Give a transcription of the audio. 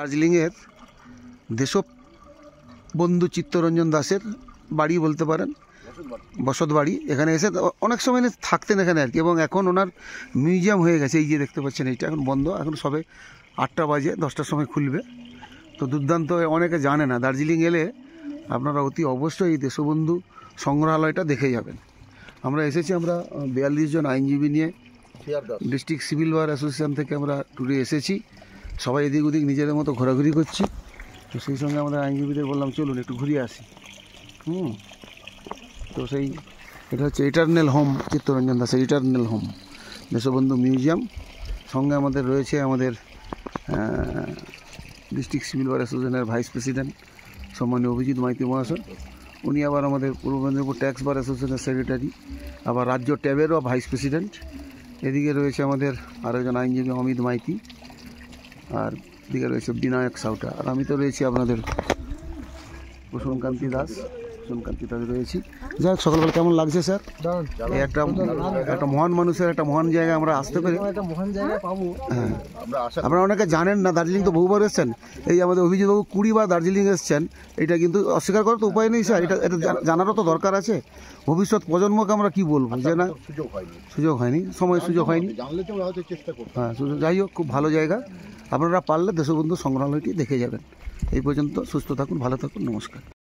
দার্জিলিংয়ের দেশবন্ধু চিত্তরঞ্জন দাসের বাড়ি বলতে পারেন, বসত বাড়ি। এখানে এসে অনেক সময় থাকতেন এখানে আর কি, এবং এখন ওনার মিউজিয়াম হয়ে গেছে। এই যে দেখতে পাচ্ছেন, এইটা এখন বন্ধ, এখন সবে 8টা বাজে, 10টার সময় খুলবে। তো দুর্দান্ত, অনেকে জানে না। দার্জিলিং এলে আপনারা অতি অবশ্যই এই দেশবন্ধু সংগ্রহালয়টা দেখে যাবেন। আমরা এসেছি, আমরা 42 জন আইনজীবী নিয়ে ডিস্ট্রিক্ট সিভিল বার অ্যাসোসিয়েশন থেকে আমরা ট্যুরে এসেছি। সবাই এদিক ওদিক নিজেদের মতো ঘোরাঘুরি করছি। তো সেই সঙ্গে আমাদের আইনজীবীদের বললাম চলুন একটু ঘুরিয়ে আসি। তো সেই এটা হচ্ছে ইটারনাল হোম, চিত্তরঞ্জন দাসের ইটারনাল হোম, দেশবন্ধু মিউজিয়াম। সঙ্গে আমাদের রয়েছে আমাদের ডিস্ট্রিক্ট সিভিল বার অ্যাসোসিয়েশনের ভাইস প্রেসিডেন্ট সম্মানীয় অভিজিৎ মাইতি মহাশয়। উনি আবার আমাদের পূর্ব মেদিনীপুর ট্যাক্স বার অ্যাসোসিয়েশনের সেক্রেটারি, আবার রাজ্য ট্যাবেরও ভাইস প্রেসিডেন্ট। এদিকে রয়েছে আমাদের আরও একজন আইনজীবী অমিত মাইতি, আর এদিকে রয়েছে বিনায়ক সাউটা, আর আমি তো রয়েছি আপনাদের কুসুমকান্তি দাস রয়েছি। যাই হোক, সকালবেলা কেমন লাগছে স্যার? এই একটা মহান মানুষের একটা মহান জায়গায় আমরা আসতে পারি। হ্যাঁ, আপনারা অনেকে জানেন না, দার্জিলিং তো বহুবার এসছেন। এই আমাদের অভিজিৎবাবু 20 বার দার্জিলিং এসছেন। এটা কিন্তু অস্বীকার করার তো উপায় নেই স্যার, এটা জানারও তো দরকার আছে। ভবিষ্যৎ প্রজন্মকে আমরা কি বলবো যে না, সুযোগ হয়নি, সময় সুযোগ হয়নি। হ্যাঁ, যাই হোক, খুব ভালো জায়গা। আপনারা পারলে দেশবন্ধু সংগ্রহালয়টি দেখে যাবেন। এই পর্যন্ত, সুস্থ থাকুন, ভালো থাকুন, নমস্কার।